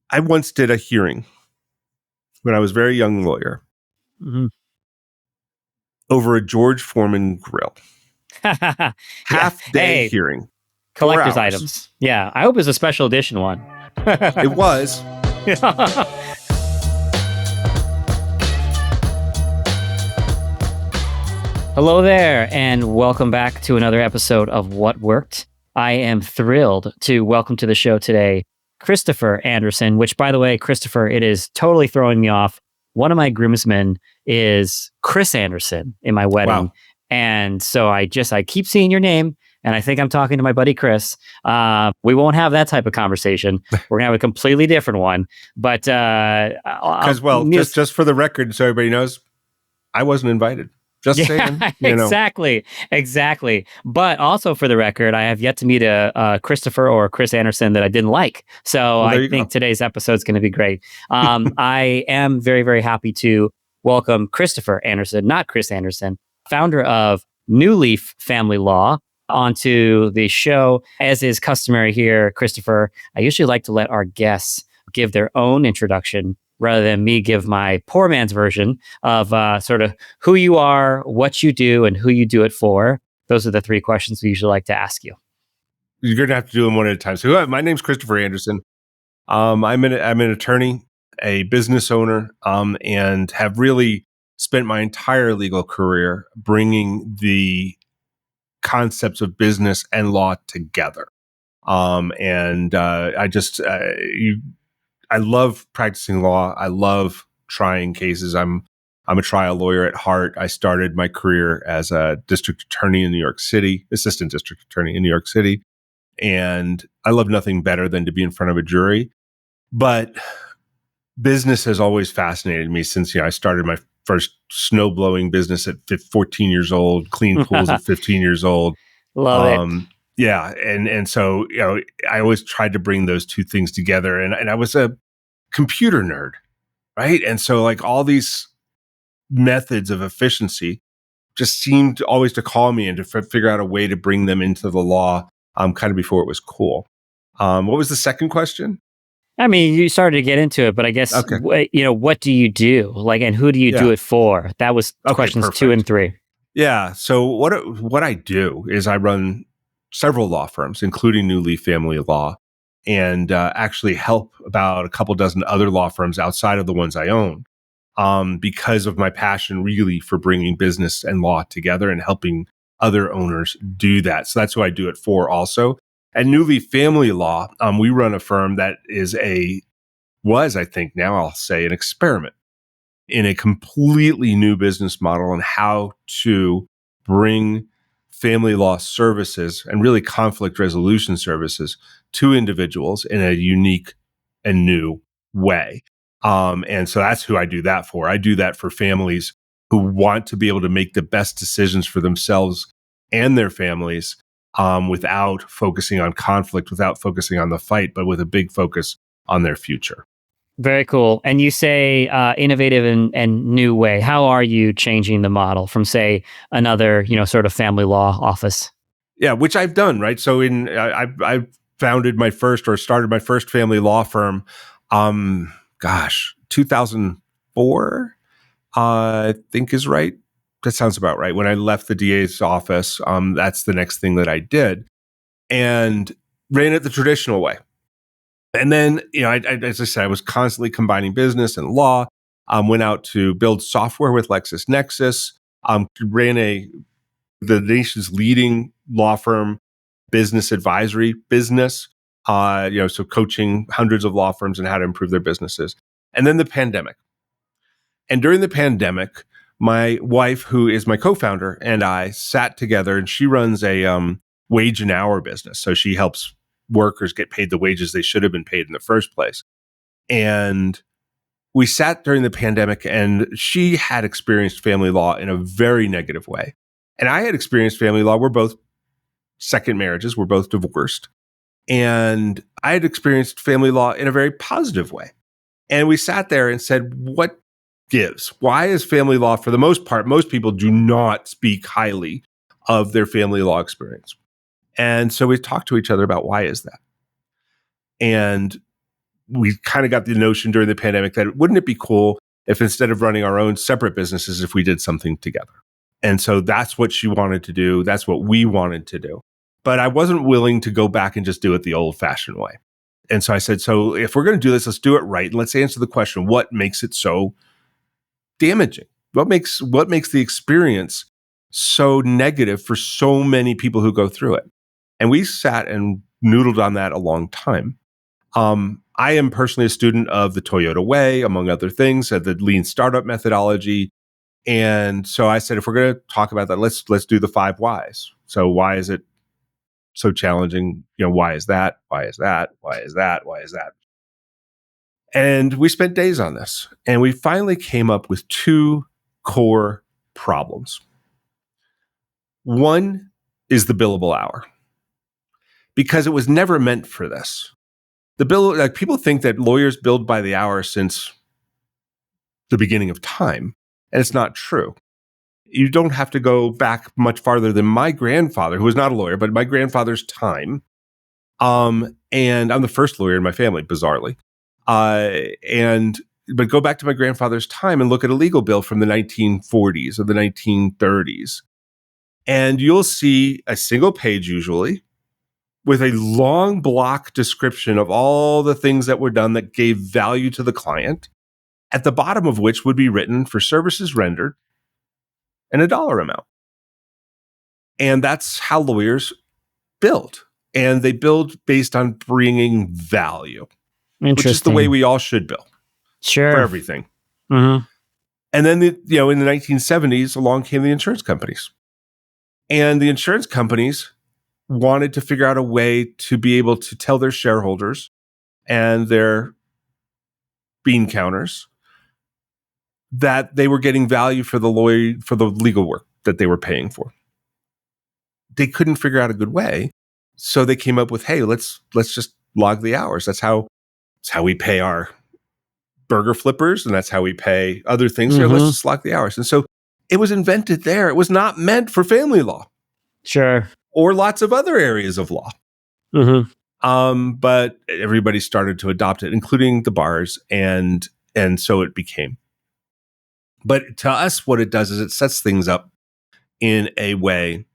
I once did a hearing when I was a very young lawyer over a George Foreman grill. Half-day hearing. Collector's items. Yeah, I hope it's a special edition one. It was. Hello there, and welcome back to another episode of What Worked. I am thrilled to welcome to the show today Christopher Anderson, which, by the way, Christopher, it is totally throwing me off. One of my groomsmen is Chris Anderson in my wedding. Wow. And so I keep seeing your name, and I think I'm talking to my buddy Chris. We won't have that type of conversation. We're going to have a completely different one. But because, just for the record, so everybody knows, I wasn't invited. Just saying. Exactly. But also for the record, I have yet to meet a Christopher or Chris Anderson that I didn't like. So I think today's episode is going to be great. I am very, very happy to welcome Christopher Anderson, not Chris Anderson, founder of New Leaf Family Law, onto the show. As is customary here, Christopher, I usually like to let our guests give their own introduction rather than me give my poor man's version of sort of who you are, what you do, and who you do it for. Those are the three questions we usually like to ask you. You're going to have to do them one at a time. So my name's Christopher Anderson. I'm an attorney, a business owner, and have really spent my entire legal career bringing the concepts of business and law together. I love practicing law. I love trying cases. I'm a trial lawyer at heart. I started my career as a district attorney in New York City, assistant district attorney in New York City. And I love nothing better than to be in front of a jury. But business has always fascinated me since I started my first snow blowing business at 14 years old, clean pools at 15 years old. Love it. Yeah. And so, I always tried to bring those two things together. And I was a computer nerd, right? And so like all these methods of efficiency just seemed always to call me and to figure out a way to bring them into the law kind of before it was cool. What was the second question? I mean, you started to get into it, but I guess, what do you do? Like, and who do you do it for? That was questions perfect. 2 and 3. Yeah. So what I do is I run several law firms, including New Leaf Family Law, and actually help about a couple dozen other law firms outside of the ones I own, because of my passion really for bringing business and law together and helping other owners do that. So that's who I do it for also. At New Leaf Family Law, we run a firm that I think now I'll say, an experiment in a completely new business model on how to bring family law services and really conflict resolution services to individuals in a unique and new way. And so that's who I do that for. I do that for families who want to be able to make the best decisions for themselves and their families, without focusing on conflict, without focusing on the fight, but with a big focus on their future. Very cool. And you say innovative and new way. How are you changing the model from, say, another, sort of family law office? Yeah, which I've done, right? So I founded my first or started my first family law firm, 2004, I think is right. That sounds about right. When I left the DA's office, that's the next thing that I did, and ran it the traditional way. And then, as I said, I was constantly combining business and law. Went out to build software with LexisNexis. Ran the nation's leading law firm business advisory business. So coaching hundreds of law firms on how to improve their businesses. And then the pandemic. And during the pandemic, my wife, who is my co-founder, and I sat together, and she runs a wage and hour business. So she helps workers get paid the wages they should have been paid in the first place. And we sat during the pandemic, and she had experienced family law in a very negative way. And I had experienced family law. We're both second marriages. We're both divorced. And I had experienced family law in a very positive way. And we sat there and said, what gives? Why is family law, for the most part, most people do not speak highly of their family law experience. And so we talked to each other about why is that? And we kind of got the notion during the pandemic that wouldn't it be cool if instead of running our own separate businesses, if we did something together. And so that's what she wanted to do. That's what we wanted to do. But I wasn't willing to go back and just do it the old fashioned way. And so I said, so if we're going to do this, let's do it right. And let's answer the question, what makes it so damaging? What makes the experience so negative for so many people who go through it? And we sat and noodled on that a long time. I am personally a student of the Toyota way, among other things, the lean startup methodology. And so I said, if we're going to talk about that, let's do the 5 whys. So why is it so challenging? Why is that? Why is that? Why is that? Why is that? And we spent days on this, and we finally came up with 2 core problems. One is the billable hour, because it was never meant for this. People think that lawyers billed by the hour since the beginning of time, and it's not true. You don't have to go back much farther than my grandfather, who was not a lawyer, but my grandfather's time. And I'm the first lawyer in my family, bizarrely. But go back to my grandfather's time and look at a legal bill from the 1940s or the 1930s. And you'll see a single page usually with a long block description of all the things that were done that gave value to the client, at the bottom of which would be written for services rendered and a dollar amount. And that's how lawyers build. And they build based on bringing value, which is the way we all should build. Sure. For everything. Mm-hmm. And then, in the 1970s, along came the insurance companies. And the insurance companies wanted to figure out a way to be able to tell their shareholders and their bean counters that they were getting value for the legal work that they were paying for. They couldn't figure out a good way, so they came up with, hey, let's just log the hours. That's how we pay our burger flippers, and that's how we pay other things. Mm-hmm. Let's just log the hours. And so it was invented there. It was not meant for family law. Sure. Or lots of other areas of law. Mm-hmm. But everybody started to adopt it, including the bars, and so it became. But to us, what it does is it sets things up in a way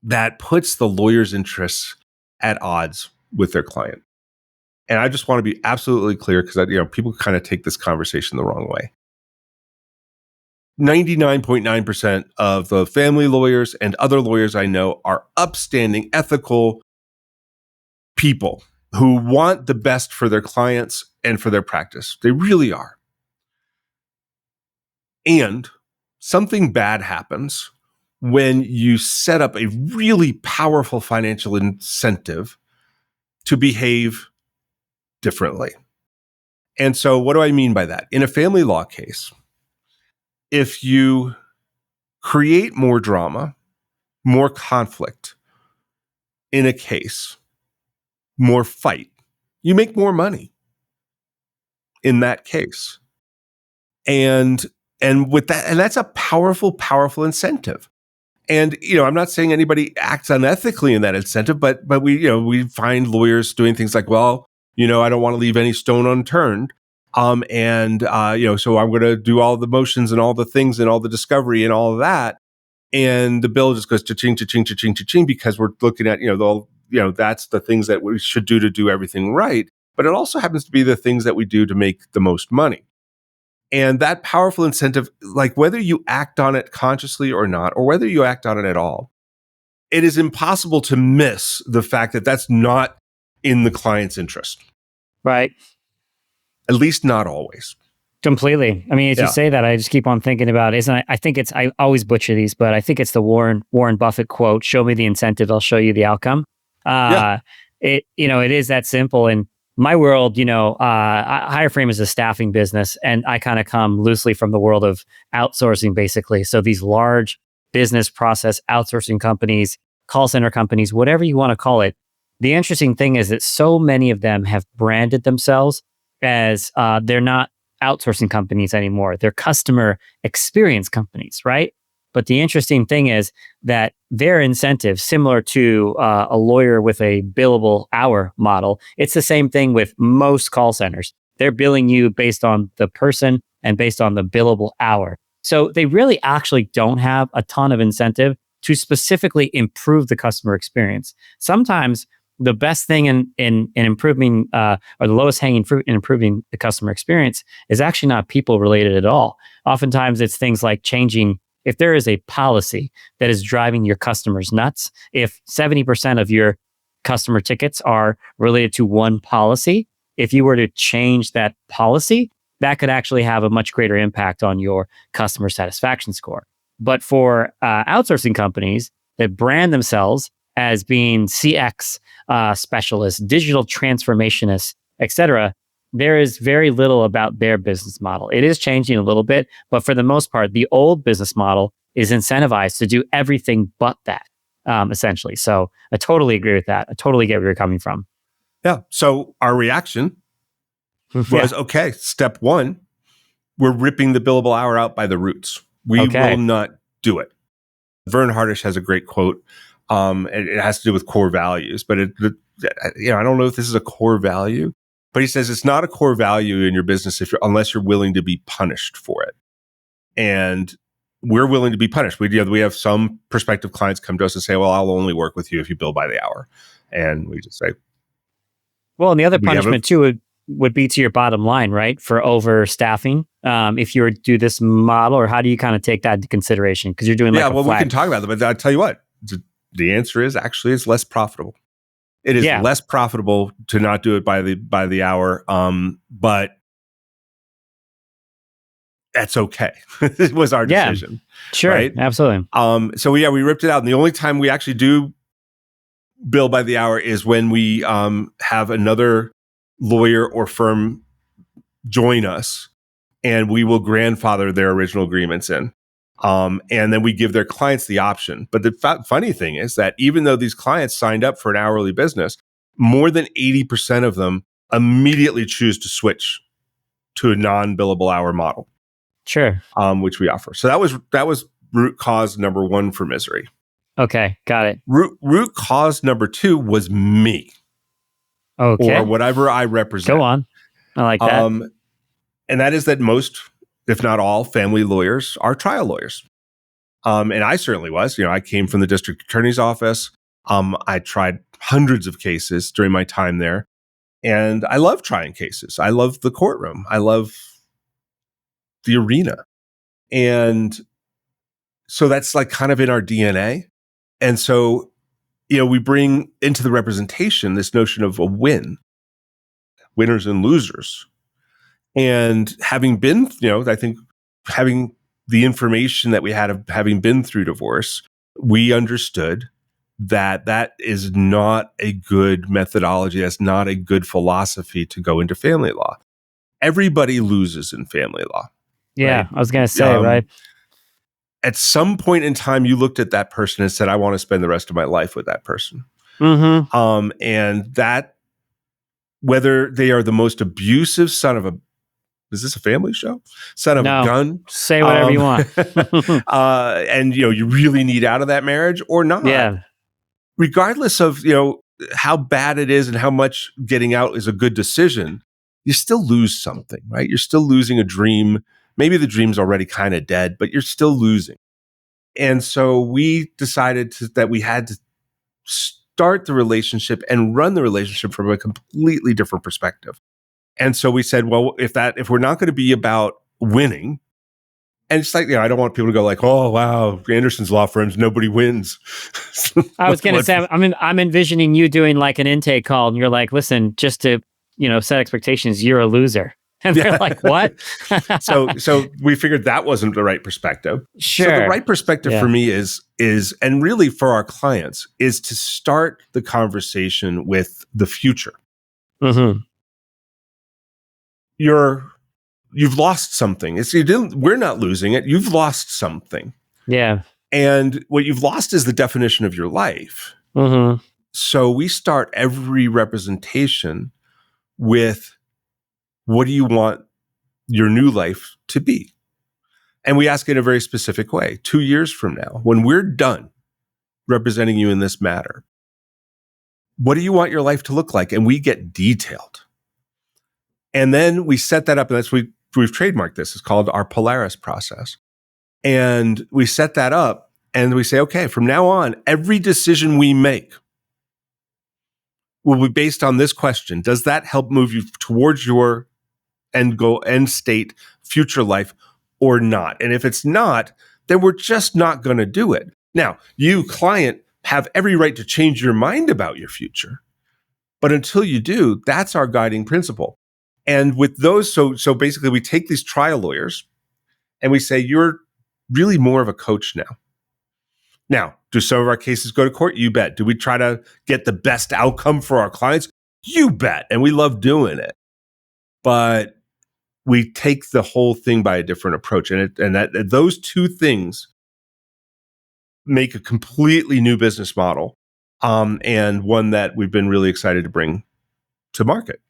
that puts the lawyer's interests at odds with their client. And I just want to be absolutely clear, because people kind of take this conversation the wrong way. 99.9% of the family lawyers and other lawyers I know are upstanding, ethical people who want the best for their clients and for their practice. They really are. And something bad happens when you set up a really powerful financial incentive to behave differently. And so what do I mean by that? In a family law case, if you create more drama, more conflict in a case, more fight, you make more money in that case. And with that, and that's a powerful, powerful incentive. And, I'm not saying anybody acts unethically in that incentive, but we find lawyers doing things like, well, I don't want to leave any stone unturned. So I'm going to do all the motions and all the things and all the discovery and all of that. And the bill just goes cha-ching, cha-ching, cha-ching, cha-ching, because we're looking at, that's the things that we should do to do everything right. But it also happens to be the things that we do to make the most money. And that powerful incentive, like whether you act on it consciously or not, or whether you act on it at all, it is impossible to miss the fact that that's not in the client's interest. Right. At least not always. Completely. I mean, as you say that, I just keep on thinking about, I always butcher these, but I think it's the Warren Buffett quote, show me the incentive, I'll show you the outcome. It is that simple. And my world, Hireframe is a staffing business, and I kind of come loosely from the world of outsourcing, basically. So these large business process outsourcing companies, call center companies, whatever you want to call it. The interesting thing is that so many of them have branded themselves as they're not outsourcing companies anymore. They're customer experience companies, right? But the interesting thing is that their incentive, similar to a lawyer with a billable hour model, it's the same thing with most call centers. They're billing you based on the person and based on the billable hour. So they really actually don't have a ton of incentive to specifically improve the customer experience. Sometimes the best thing in improving or the lowest hanging fruit in improving the customer experience is actually not people related at all. Oftentimes it's things like changing. If there is a policy that is driving your customers nuts, if 70% of your customer tickets are related to one policy, if you were to change that policy, that could actually have a much greater impact on your customer satisfaction score. But for outsourcing companies that brand themselves as being CX specialists, digital transformationists, etc., there is very little about their business model. It is changing a little bit, but for the most part, the old business model is incentivized to do everything but that, essentially. So I totally agree with that. I totally get where you're coming from. Yeah. So our reaction was, okay, step one, we're ripping the billable hour out by the roots. We will not do it. Vern Hardish has a great quote. It has to do with core values, but I don't know if this is a core value, but he says it's not a core value in your business unless you're willing to be punished for it. And we're willing to be punished. We have some prospective clients come to us and say, well, I'll only work with you if you bill by the hour. And we just say, well, and the other punishment too would be to your bottom line, right? For overstaffing. If you were to do this model, or how do you kind of take that into consideration? Because you're doing we can talk about that, but I'll tell you what, the answer is actually it's less profitable. It is less profitable to not do it by the hour, but that's okay. It was our decision. Sure, right? Absolutely. So we ripped it out, and the only time we actually do bill by the hour is when we have another lawyer or firm join us, and we will grandfather their original agreements in. And then we give their clients the option. But the funny thing is that even though these clients signed up for an hourly business, more than 80% of them immediately choose to switch to a non-billable hour model. Sure. Which we offer. So that was root cause number one for misery. Okay, got it. Root cause number two was me. Okay. Or whatever I represent. Go on. I like that. And that is that most, if not all, family lawyers are trial lawyers. And I certainly was. I came from the district attorney's office. I tried hundreds of cases during my time there. And I love trying cases. I love the courtroom. I love the arena. And so that's like kind of in our DNA. And so, we bring into the representation this notion of a win, winners and losers. And having been, I think having the information that we had of having been through divorce, we understood that is not a good methodology. That's not a good philosophy to go into family law. Everybody loses in family law. Yeah, right? I was going to say, right? At some point in time, you looked at that person and said, I want to spend the rest of my life with that person. Mm-hmm. And that, whether they are the most abusive son of a, is this a family show? Son of a gun. Say whatever you want. And, you really need out of that marriage or not. Yeah. Regardless of, how bad it is and how much getting out is a good decision, you still lose something, right? You're still losing a dream. Maybe the dream's already kind of dead, but you're still losing. And so we decided that we had to start the relationship and run the relationship from a completely different perspective. And so we said, well, if we're not going to be about winning, and it's like, I don't want people to go like, oh, wow, Anderson's law firms, nobody wins. I was going to say, I'm envisioning you doing like an intake call and you're like, listen, just to, set expectations, you're a loser. And they're like, what? So we figured that wasn't the right perspective. Sure. So the right perspective for me is, and really for our clients, is to start the conversation with the future. Mm-hmm. You've lost something. We're not losing it. You've lost something. Yeah. And what you've lost is the definition of your life. Mm-hmm. So we start every representation with, what do you want your new life to be? And we ask in a very specific way. 2 years from now, when we're done representing you in this matter, what do you want your life to look like? And we get detailed. And then we set that up, and we've trademarked this. It's called our Polaris process. And we set that up, and we say, okay, from now on, every decision we make will be based on this question. Does that help move you towards your end state, future life, or not? And if it's not, then we're just not going to do it. Now, you, client, have every right to change your mind about your future. But until you do, that's our guiding principle. And with those, so basically we take these trial lawyers and we say, you're really more of a coach now. Now, do some of our cases go to court? You bet. Do we try to get the best outcome for our clients? You bet. And we love doing it. But we take the whole thing by a different approach. And those two things make a completely new business model, and one that we've been really excited to bring to market.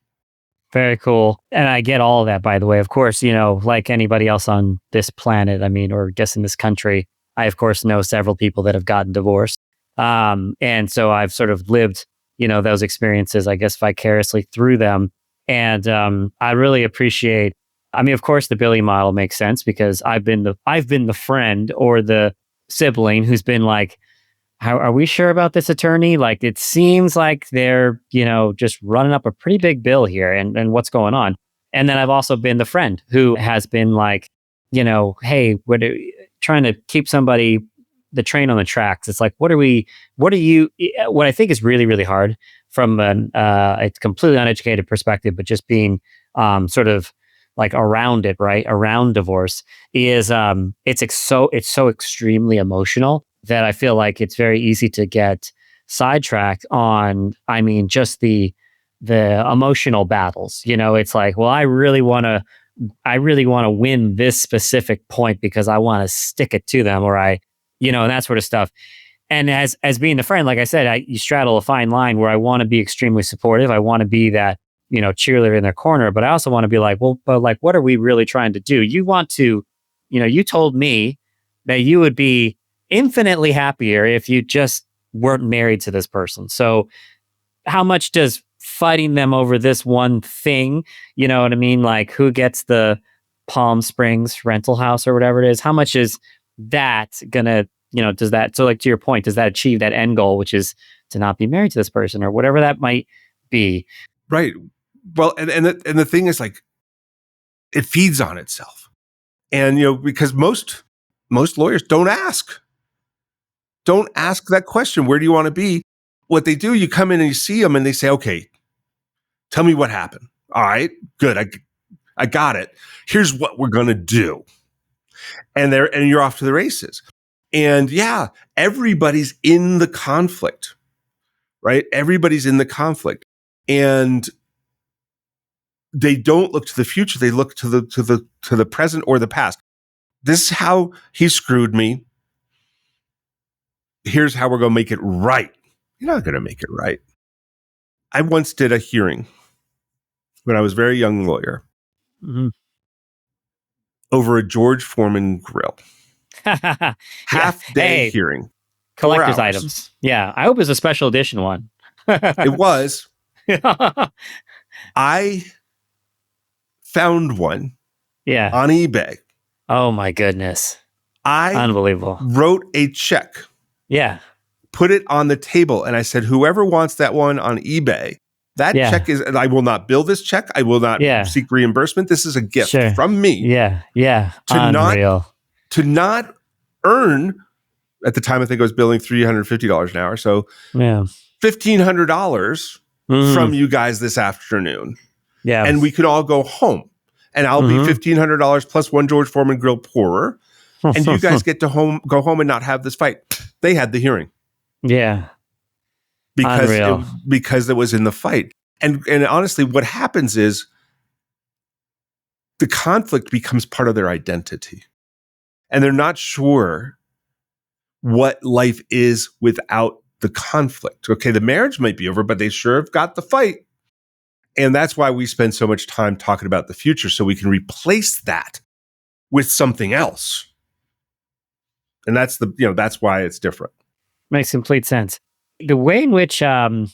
Very cool. And I get all of that, by the way. Of course, like anybody else on this planet, or I guess in this country, I, of course, know several people that have gotten divorced. And so I've sort of lived, those experiences, I guess, vicariously through them. And I really appreciate, of course, the Billy model makes sense because I've been the friend or the sibling who's been like, how are we sure about this attorney? Like, it seems like they're, just running up a pretty big bill here, and what's going on? And then I've also been the friend who has been like, hey, trying to keep the train on the tracks. It's like, what I think is really, really hard from a completely uneducated perspective, but just being sort of like around it, right? Around divorce is it's so extremely emotional that I feel like it's very easy to get sidetracked on, just the emotional battles. It's like, well, I really want to win this specific point because I want to stick it to them, or and that sort of stuff. And as being the friend, like I said, you straddle a fine line where I want to be extremely supportive. I want to be that, cheerleader in their corner, but I also want to be like, well, but like, what are we really trying to do? You want to, you told me that you would be infinitely happier if you just weren't married to this person. So how much does fighting them over this one thing, you know what I mean? Like, who gets the Palm Springs rental house or whatever it is? How much is that gonna, does that, so like to your point, does that achieve that end goal, which is to not be married to this person or whatever that might be? Right. Well, and the thing is, like, it feeds on itself. And, because most lawyers don't ask that question. Where do you want to be? What they do, you come in and you see them and they say, okay, tell me what happened. All right, good. I got it. Here's what we're going to do. And you're off to the races. And yeah, everybody's in the conflict, right? Everybody's in the conflict. And they don't look to the future. They look to the present or the past. This is how he screwed me. Here's how we're going to make it right. You're not going to make it right. I once did a hearing when I was a very young lawyer over a George Foreman grill. Half-day hearing. Collector's items. Yeah. I hope it's a special edition one. It was. I found one on eBay. Oh my goodness. Unbelievable. Wrote a check. Yeah. Put it on the table. And I said, whoever wants that one on eBay, that check is, I will not bill this check. I will not seek reimbursement. This is a gift from me. Yeah. Yeah. To not earn, at the time, I think I was billing $350 an hour. So $1,500 from you guys this afternoon. Yeah. And we could all go home. And I'll be $1,500 plus one George Foreman grill poorer. And you guys get to go home and not have this fight. They had the hearing. Yeah. Because it was in the fight. And honestly, what happens is the conflict becomes part of their identity. And they're not sure what life is without the conflict. Okay, the marriage might be over, but they sure have got the fight. And that's why we spend so much time talking about the future, so we can replace that with something else. And that's that's why it's different. Makes complete sense. The way in which you're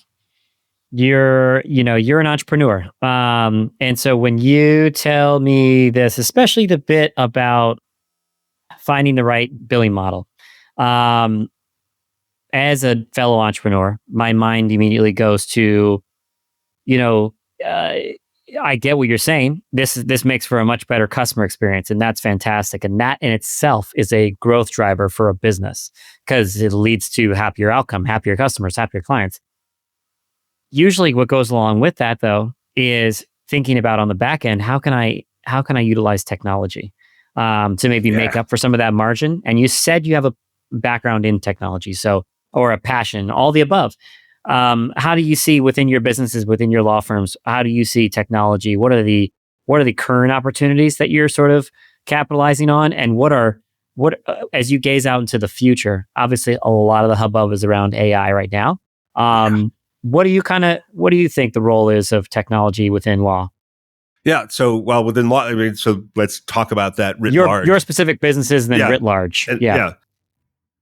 an entrepreneur, and so when you tell me this, especially the bit about finding the right billing model, um, as a fellow entrepreneur, my mind immediately goes to, you know, uh, I get what you're saying. This makes for a much better customer experience, and that's fantastic. And that in itself is a growth driver for a business because it leads to happier outcome, happier customers, happier clients. Usually, what goes along with that, though, is thinking about on the back end, how can I utilize technology to maybe make Yeah. up for some of that margin? And you said you have a background in technology, so or a passion, all the above. How do you see within your businesses, within your law firms? How do you see technology? What are the current opportunities that you're sort of capitalizing on, and what as you gaze out into the future? Obviously, a lot of the hubbub is around AI right now. Yeah. What do you think the role is of technology within law? Yeah. So, well, within law, I mean, so let's talk about that writ Your large. specific businesses and then Yeah. writ large. And, Yeah. yeah.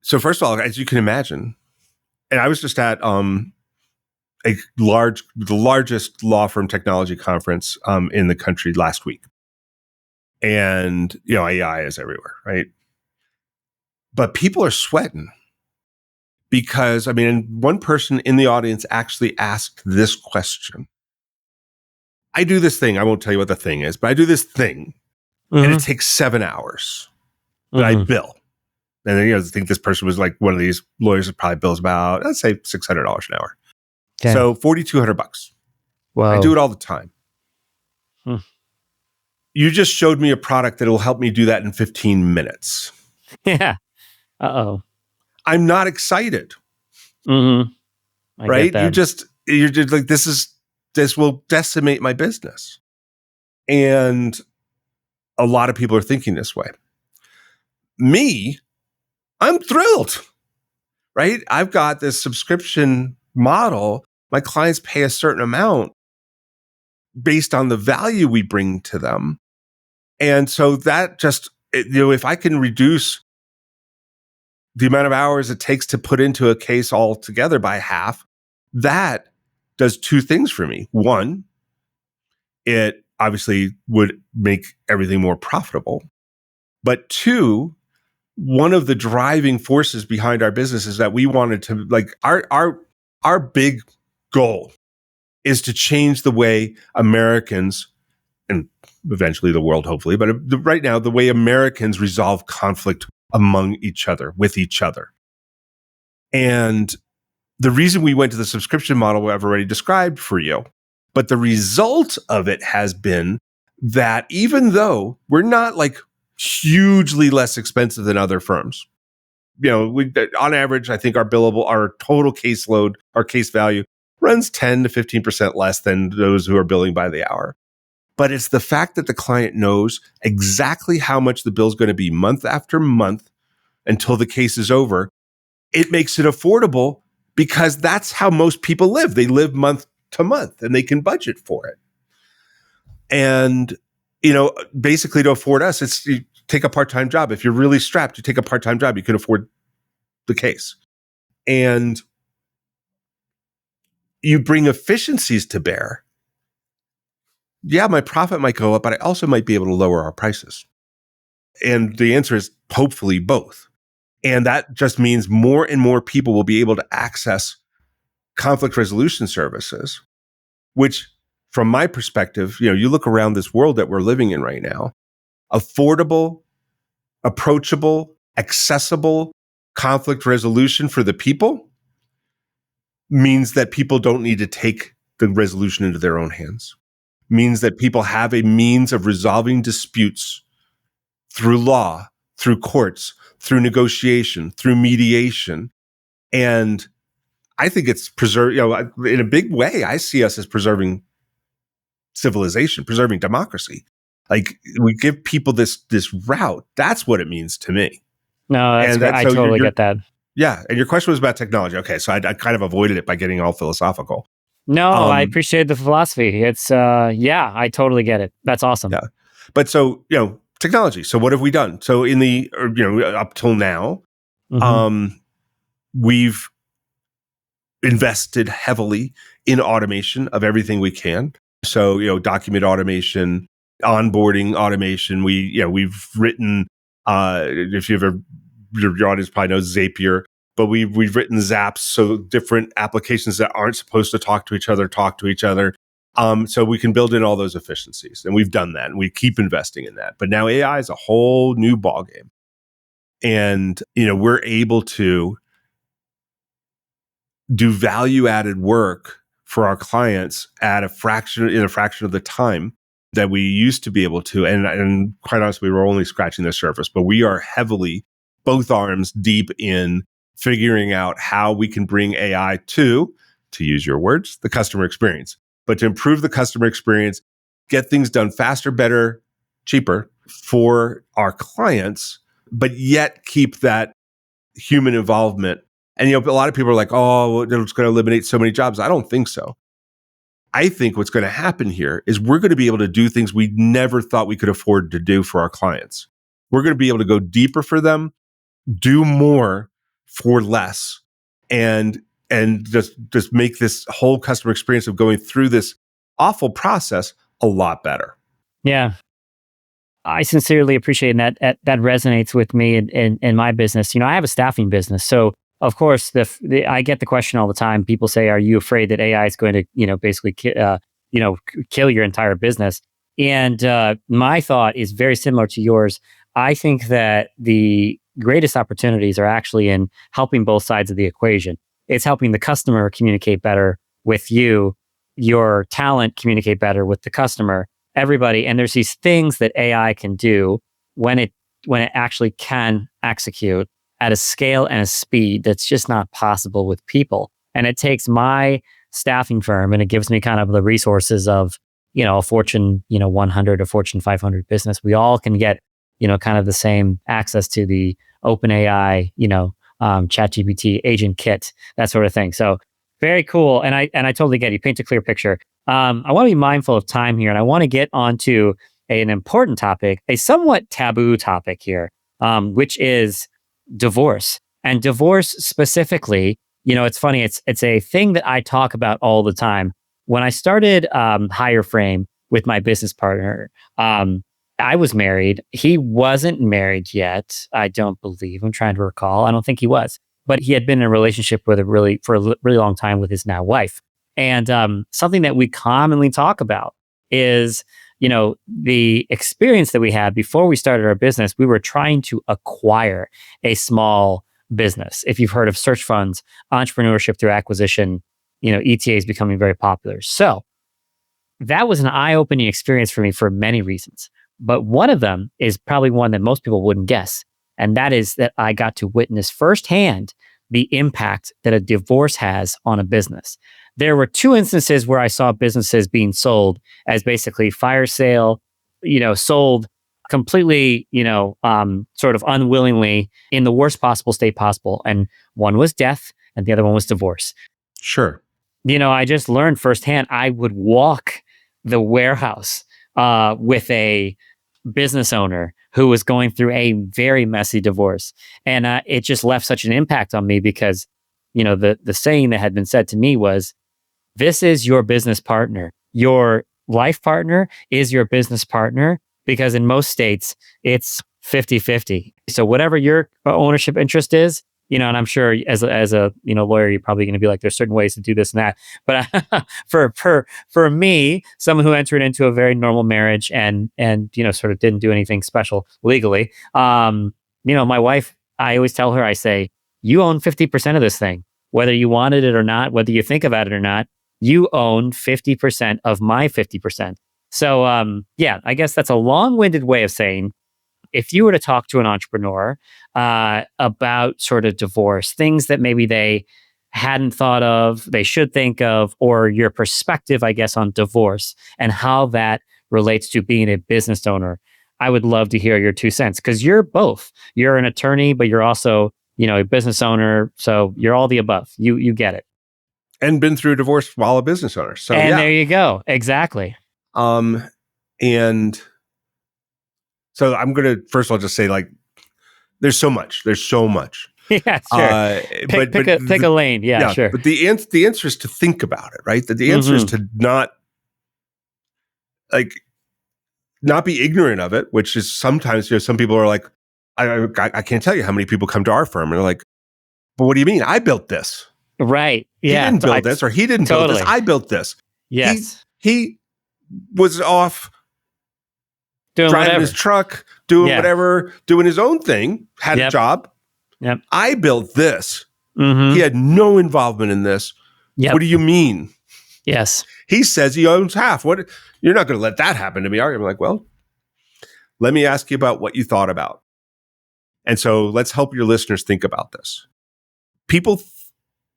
So, first of all, as you can imagine, and I was just at the largest law firm technology conference in the country last week, and AI is everywhere, right? But people are sweating because, I mean, one person in the audience actually asked this question. I do this thing. I won't tell you what the thing is, but I do this thing, and it Mm-hmm. takes 7 hours that I Mm-hmm. bill. And then, I think this person was like one of these lawyers that probably bills about, let's say, $600 an hour. Okay. So $4,200. I do Whoa. it all the time. Hmm. You just showed me a product that will help me do that in 15 minutes. Yeah. Uh-oh. I'm not excited, Mm-hmm. I get right? that. You're just like, this will decimate my business. And a lot of people are thinking this way. Me, I'm thrilled, right? I've got this subscription model. My clients pay a certain amount based on the value we bring to them. And so that just, if I can reduce the amount of hours it takes to put into a case altogether by half, that does two things for me. One, it obviously would make everything more profitable. But two, one of the driving forces behind our business is that we wanted to, like, our big goal is to change the way Americans, and eventually the world, hopefully, but right now, the way Americans resolve conflict among each other, with each other. And the reason we went to the subscription model I've already described for you, but the result of it has been that even though we're not like hugely less expensive than other firms, we on average, I think our total caseload, our case value runs 10 to 15% less than those who are billing by the hour. But it's the fact that the client knows exactly how much the bill is going to be month after month until the case is over. It makes it affordable because that's how most people live. They live month to month and they can budget for it. And, basically to afford us, it's you take a part-time job. If you're really strapped, you take a part-time job, you can afford the case. And you bring efficiencies to bear. Yeah, my profit might go up, but I also might be able to lower our prices. And the answer is hopefully both. And that just means more and more people will be able to access conflict resolution services, which from my perspective, you look around this world that we're living in right now, affordable, approachable, accessible conflict resolution for the people means that people don't need to take the resolution into their own hands. Means that people have a means of resolving disputes through law, through courts, through negotiation, through mediation. And I think it's preserved, in a big way, I see us as preserving civilization, preserving democracy. Like we give people this route. That's what it means to me. No, that's And great. that's I so totally get that. yeah. And your question was about technology. Okay. So I kind of avoided it by getting all philosophical. No, I Um, appreciate the philosophy. It's yeah, I totally get it. That's awesome. yeah. But so, technology. So what have we done? So up till now, we've invested heavily in automation of everything we can. So, document automation, onboarding automation. We've written, if you've ever, your audience probably knows Zapier, but we've written Zaps, so different applications that aren't supposed to talk to each other. So we can build in all those efficiencies, and we've done that, and we keep investing in that. But now AI is a whole new ballgame, and we're able to do value-added work for our clients in a fraction of the time that we used to be able to. And quite honestly, we're only scratching the surface, but we are heavily, both arms deep in figuring out how we can bring AI to use your words, the customer experience. But to improve the customer experience, get things done faster, better, cheaper for our clients, but yet keep that human involvement. And, a lot of people are like, oh, it's going to eliminate so many jobs. I don't think so. I think what's going to happen here is we're going to be able to do things we never thought we could afford to do for our clients. We're going to be able to go deeper for them, do more for less, and just make this whole customer experience of going through this awful process a lot better. Yeah. I sincerely appreciate that. That resonates with me in my business. I have a staffing business. So of course, I get the question all the time. People say, are you afraid that AI is going to, basically, kill your entire business? And my thought is very similar to yours. I think that the greatest opportunities are actually in helping both sides of the equation. It's helping the customer communicate better with you, your talent communicate better with the customer, everybody. And there's these things that AI can do when it actually can execute at a scale and a speed that's just not possible with people. And it takes my staffing firm and it gives me kind of the resources of, a Fortune, 100 or Fortune 500 business. We all can get, kind of the same access to the OpenAI, ChatGPT agent kit, that sort of thing. So very cool. And I totally get it. You paint a clear picture. I want to be mindful of time here, and I want to get onto an important topic, a somewhat taboo topic here, which is divorce. And divorce specifically, it's funny. It's a thing that I talk about all the time. When I started Higher Frame with my business partner, I was married. He wasn't married yet. I don't believe. I'm trying to recall. I don't think he was, but he had been in a relationship for a really long time with his now wife. And something that we commonly talk about is, the experience that we had before we started our business. We were trying to acquire a small business. If you've heard of search funds, entrepreneurship through acquisition, ETA is becoming very popular. So that was an eye-opening experience for me for many reasons. But one of them is probably one that most people wouldn't guess. And that is that I got to witness firsthand the impact that a divorce has on a business. There were two instances where I saw businesses being sold as basically fire sale, sold completely, sort of unwillingly in the worst possible state possible. And one was death and the other one was divorce. Sure. I just learned firsthand. I would walk the warehouse with a business owner who was going through a very messy divorce. And it just left such an impact on me because, the saying that had been said to me was, this is your business partner. Your life partner is your business partner, because in most states, it's 50-50. So whatever your ownership interest is, and I'm sure as a lawyer, you're probably going to be like, there's certain ways to do this and that. But for me, someone who entered into a very normal marriage and sort of didn't do anything special legally, my wife, I always tell her, I say, you own 50% of this thing, whether you wanted it or not, whether you think about it or not. You own 50% of my 50%. So, I guess that's a long-winded way of saying, if you were to talk to an entrepreneur about sort of divorce, things that maybe they hadn't thought of, they should think of, or your perspective, I guess, on divorce and how that relates to being a business owner, I would love to hear your 2 cents, because you're both. You're an attorney, but you're also, a business owner. So you're all the above. You get it. And been through a divorce while a business owner. So there you go. Exactly. And So I'm going to, first of all, just say like, there's so much. Yeah, sure. Pick a lane. Yeah, sure. But the answer is to think about it, right? The answer is to not be ignorant of it, which is sometimes, some people are like, I can't tell you how many people come to our firm and they're like, but what do you mean? I built this. Right. Yeah. He didn't build this, or he didn't build this. I built this. Yes. He was off doing driving whatever. his truck, doing whatever, doing his own thing, had a job. Yep. I built this. He had no involvement in this. Yep. What do you mean? Yes. He says he owns half. What? You're not going to let that happen to me, are you? I'm like, well, let me ask you about what you thought about. And so let's help your listeners think about this. People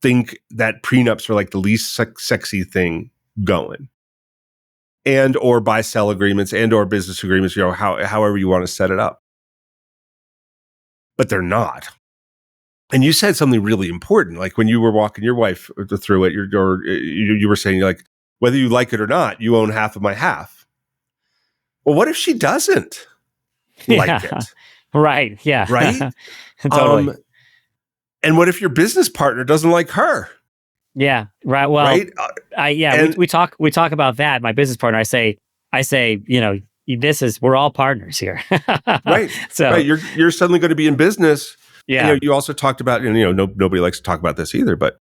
think that prenups are like the least sexy thing going, and or buy-sell agreements and or business agreements, however you want to set it up. But they're not. And you said something really important, like when you were walking your wife through it, you were saying, like, whether you like it or not, you own half of my half. Well, what if she doesn't like it? Right. Yeah. Right? Totally. And what if your business partner doesn't like her? Yeah. Right. Well, right? We talk about that. My business partner, I say, we're all partners here. Right. So right. You're suddenly going to be in business. Yeah. You also talked about, nobody likes to talk about this either, but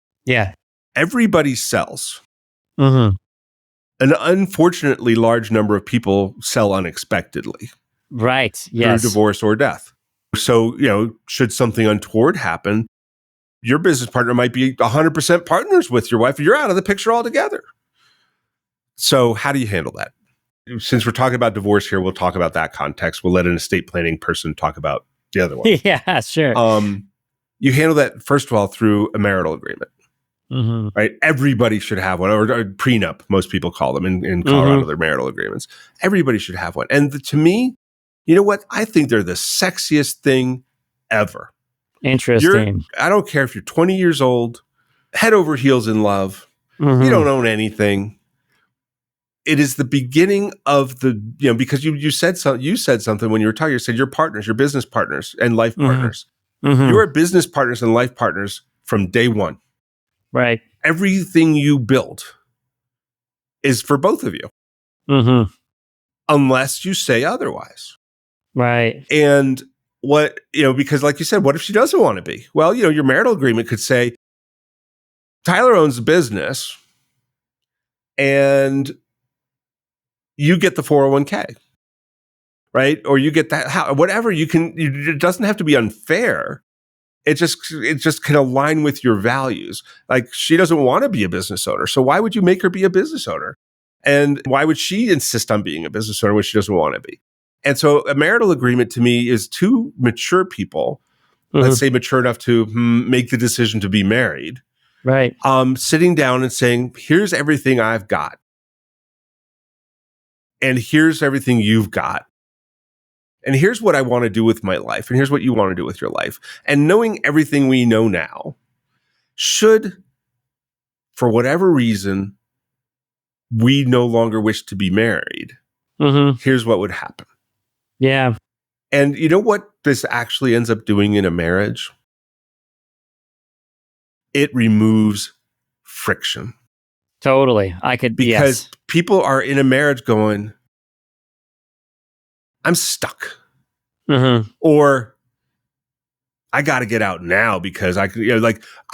everybody sells. Mm-hmm. An unfortunately large number of people sell unexpectedly. Right. Yes. Through divorce or death. So, should something untoward happen, your business partner might be 100% partners with your wife. You're out of the picture altogether. So how do you handle that? Since we're talking about divorce here, we'll talk about that context. We'll let an estate planning person talk about the other one. Yeah, sure. You handle that, first of all, through a marital agreement. Mm-hmm. Right? Everybody should have one, or prenup, most people call them in Colorado, they're marital agreements. Everybody should have one. And to me, you know what? I think they're the sexiest thing ever. Interesting. I don't care if you're 20 years old, head over heels in love, you don't own anything. It is the beginning of the, because you said something when you were talking, you said your partners, your business partners and life partners. Mm-hmm. You are business partners and life partners from day one. Right. Everything you build is for both of you. Mm-hmm. Unless you say otherwise. Right. And what, because like you said, what if she doesn't want to be? Well, your marital agreement could say, Tyler owns the business and you get the 401k, right? Or you get that, whatever it doesn't have to be unfair. It just can align with your values. Like, she doesn't want to be a business owner. So why would you make her be a business owner? And why would she insist on being a business owner when she doesn't want to be? And so a marital agreement to me is two mature people, let's say mature enough to make the decision to be married. Right. Sitting down and saying, here's everything I've got. And here's everything you've got. And here's what I want to do with my life. And here's what you want to do with your life. And knowing everything we know now, should, for whatever reason, we no longer wish to be married, here's what would happen. Yeah. And you know what this actually ends up doing in a marriage? It removes friction. Totally. Because people are in a marriage going, I'm stuck. Or I got to get out now because I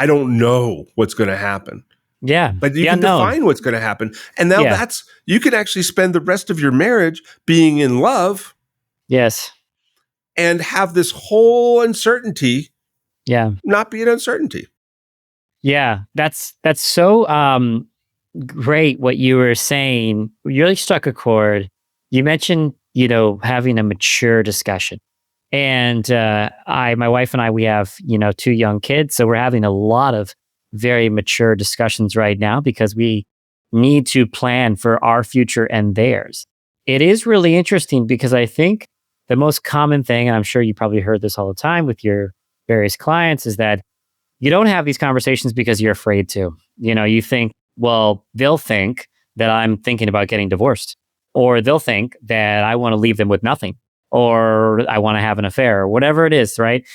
don't know what's going to happen. Yeah. But you can define what's going to happen. And now you can actually spend the rest of your marriage being in love. Yes. And have this whole uncertainty not be an uncertainty. Yeah. That's so great what you were saying. You really struck a chord. You mentioned, having a mature discussion. And my wife and I, we have, 2 young kids. So we're having a lot of very mature discussions right now because we need to plan for our future and theirs. It is really interesting because I think the most common thing, and I'm sure you probably heard this all the time with your various clients, is that you don't have these conversations because you're afraid to. You think, well, they'll think that I'm thinking about getting divorced, or they'll think that I want to leave them with nothing, or I want to have an affair, or whatever it is, right?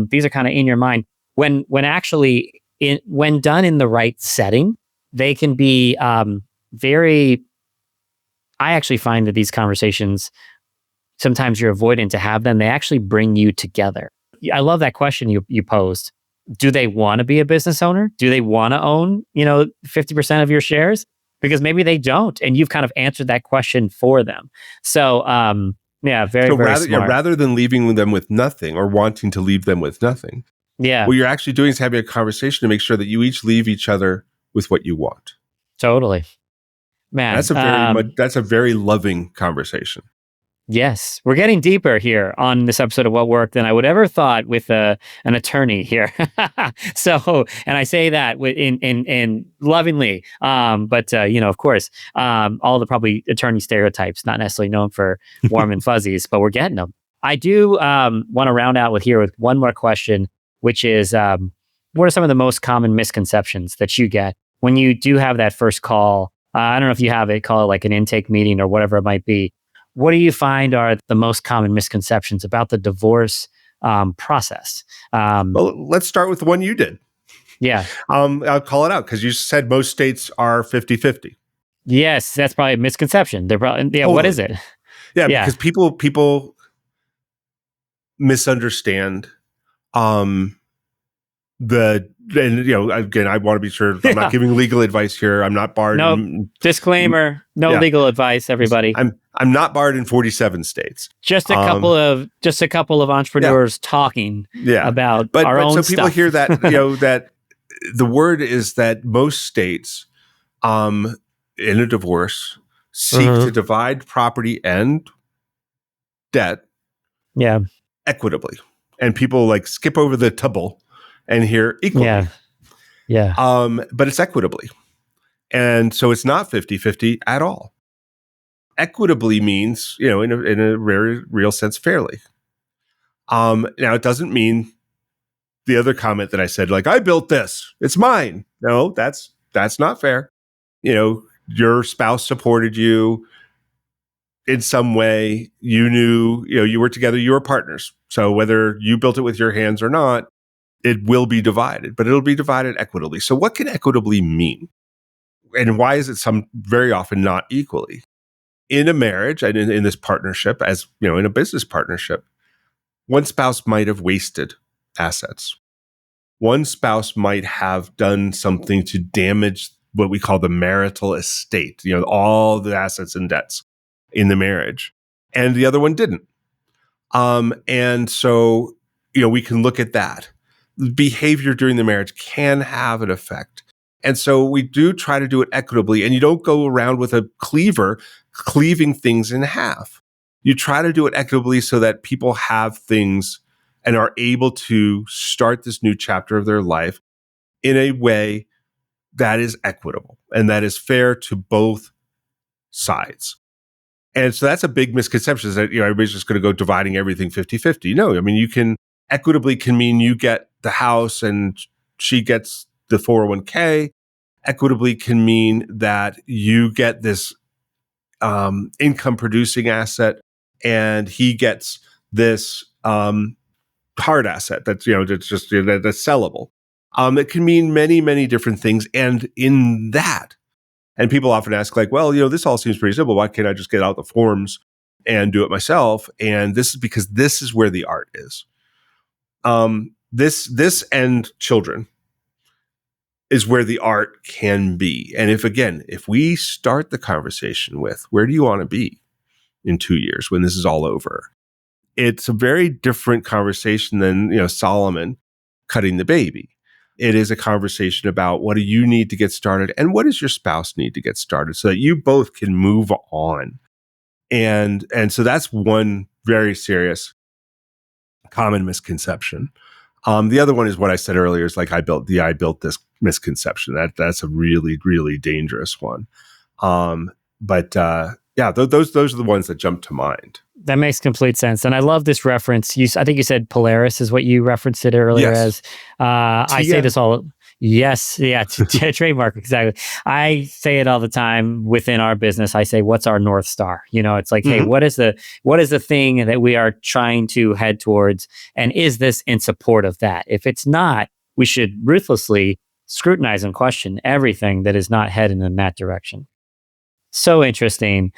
These are kind of in your mind. When actually, when done in the right setting, they can be very. I actually find that these conversations, sometimes you're avoidant to have them. They actually bring you together. I love that question you posed. Do they want to be a business owner? Do they want to own, 50% of your shares? Because maybe they don't, and you've kind of answered that question for them. So, yeah, very, So very rather, smart. rather than leaving them with nothing or wanting to leave them with nothing, Yeah, what you're actually doing is having a conversation to make sure that you each leave each other with what you want. totally, man. That's a very loving conversation. Yes, we're getting deeper here on this episode of What Worked than I would ever thought with an attorney here. So, and I say that in lovingly, but of course, all the probably attorney stereotypes, not necessarily known for warm and fuzzies, but we're getting them. I do want to round out with one more question, which is, what are some of the most common misconceptions that you get when you do have that first call? I don't know if you have it, call it like an intake meeting or whatever it might be. What do you find are the most common misconceptions about the divorce process? Well, let's start with the one you did. Yeah. I'll call it out because you said most states are 50-50. Yes, that's probably a misconception. They're probably, yeah. Totally. What is it? Yeah, because people misunderstand again, I want to be sure I'm not giving legal advice here. I'm not barred. No disclaimer. No legal advice, everybody. I'm not barred in 47 states. Just a couple of entrepreneurs talking about our own so stuff. people hear that that the word is that most states in a divorce seek to divide property and debt equitably, and people like skip over the table and hear equally. But it's equitably. And so it's not 50-50 at all. Equitably means, in a very real sense, fairly. Now it doesn't mean the other comment that I said, like, I built this, it's mine. No, that's not fair. Your spouse supported you in some way. You knew, you were together, you were partners. So whether you built it with your hands or not, it will be divided, but it'll be divided equitably. So what can equitably mean? And why is it very often not equally? In a marriage and in this partnership, as in a business partnership, one spouse might have wasted assets. One spouse might have done something to damage what we call the marital estate, all the assets and debts in the marriage, and the other one didn't. And so, we can look at that. Behavior during the marriage can have an effect. And so we do try to do it equitably, and you don't go around with a cleaver cleaving things in half. You try to do it equitably so that people have things and are able to start this new chapter of their life in a way that is equitable and that is fair to both sides. And so that's a big misconception, is that everybody's just going to go dividing everything 50-50. No, you can equitably can mean you get the house and she gets the 401k. Equitably can mean that you get this income producing asset and he gets this hard asset that's that's sellable. It can mean many, many different things. And in that, and people often ask, like, well, this all seems pretty simple. Why can't I just get out the forms and do it myself? And this is because this is where the art is. This and children is where the art can be. And if we start the conversation with, where do you want to be in 2 years when this is all over? It's a very different conversation than, Solomon cutting the baby. It is a conversation about, what do you need to get started and what does your spouse need to get started so that you both can move on. And so that's one very serious common misconception. The other one is what I said earlier, is like, I built this misconception. That's a really, really dangerous one. Those are the ones that jump to mind. That makes complete sense. And I love this reference. I think you said Polaris is what you referenced it earlier as. I say this all. Yes, yeah, trademark exactly. I say it all the time within our business. I say, "What's our North Star?" It's like, "Hey, Hmm. what is the thing that we are trying to head towards, and is this in support of that? If it's not, we should ruthlessly scrutinize and question everything that is not heading in that direction." So interesting.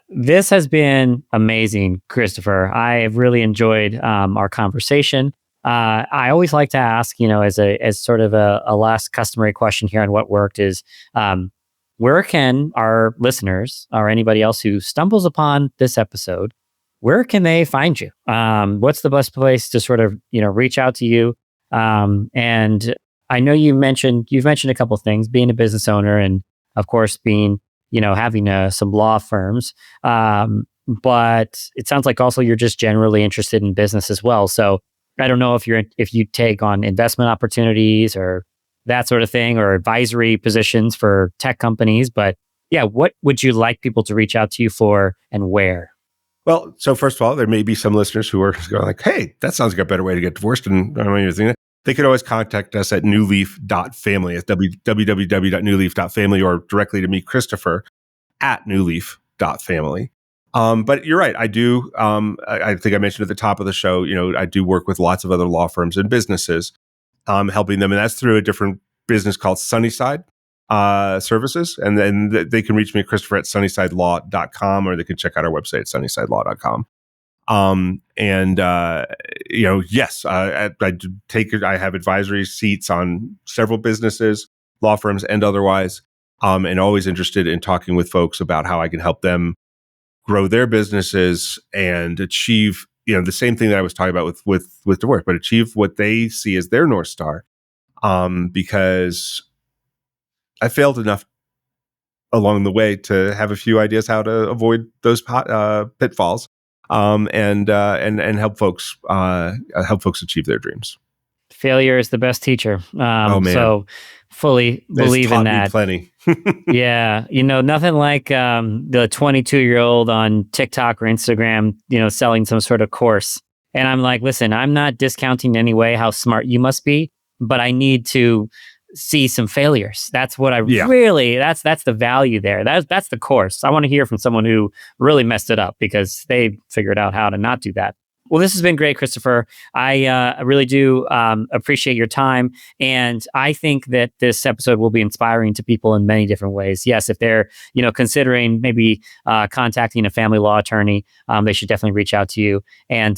This has been amazing, Christopher. I have really enjoyed our conversation. I always like to ask, as sort of a last customary question here on what worked is, where can our listeners or anybody else who stumbles upon this episode, where can they find you? What's the best place to sort of reach out to you? And I know you've mentioned a couple of things, being a business owner, and of course being having some law firms. But it sounds like also you're just generally interested in business as well. So I don't know if you take on investment opportunities or that sort of thing, or advisory positions for tech companies. But yeah, what would you like people to reach out to you for, and where? Well, so first of all, there may be some listeners who are going like, hey, that sounds like a better way to get divorced. And I don't know anything. They could always contact us at newleaf.family. It's www.newleaf.family, or directly to me, Christopher, at newleaf.family. But you're right. I do. I think I mentioned at the top of the show, I do work with lots of other law firms and businesses, helping them. And that's through a different business called Sunnyside Services. And then they can reach me at Christopher at sunnysidelaw.com, or they can check out our website at sunnysidelaw.com. And yes, I have advisory seats on several businesses, law firms, and otherwise. And always interested in talking with folks about how I can help them grow their businesses and achieve, the same thing that I was talking about with divorce, but achieve what they see as their North Star. Because I failed enough along the way to have a few ideas how to avoid those pitfalls, and help folks achieve their dreams. Failure is the best teacher. Oh man, So fully it's believe in taught me that. plenty. Yeah, nothing like the 22-year-old on TikTok or Instagram, selling some sort of course. And I'm like, listen, I'm not discounting in any way how smart you must be, but I need to see some failures. That's what I Yeah. really. That's the value there. That's the course. I want to hear from someone who really messed it up because they figured out how to not do that. Well, this has been great, Christopher. I really do appreciate your time. And I think that this episode will be inspiring to people in many different ways. Yes, if they're, considering maybe contacting a family law attorney, they should definitely reach out to you. And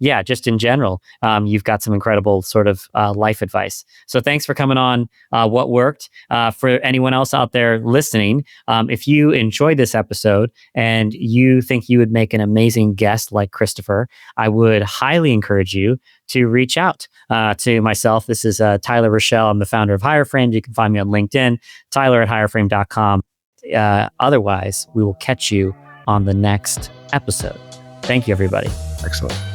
yeah, just in general, you've got some incredible sort of life advice. So thanks for coming on What Worked. For anyone else out there listening, if you enjoyed this episode and you think you would make an amazing guest like Christopher, I would highly encourage you to reach out to myself. This is Tyler Rochelle. I'm the founder of Hireframe. You can find me on LinkedIn, Tyler at hireframe.com. Otherwise, we will catch you on the next episode. Thank you, everybody. Excellent.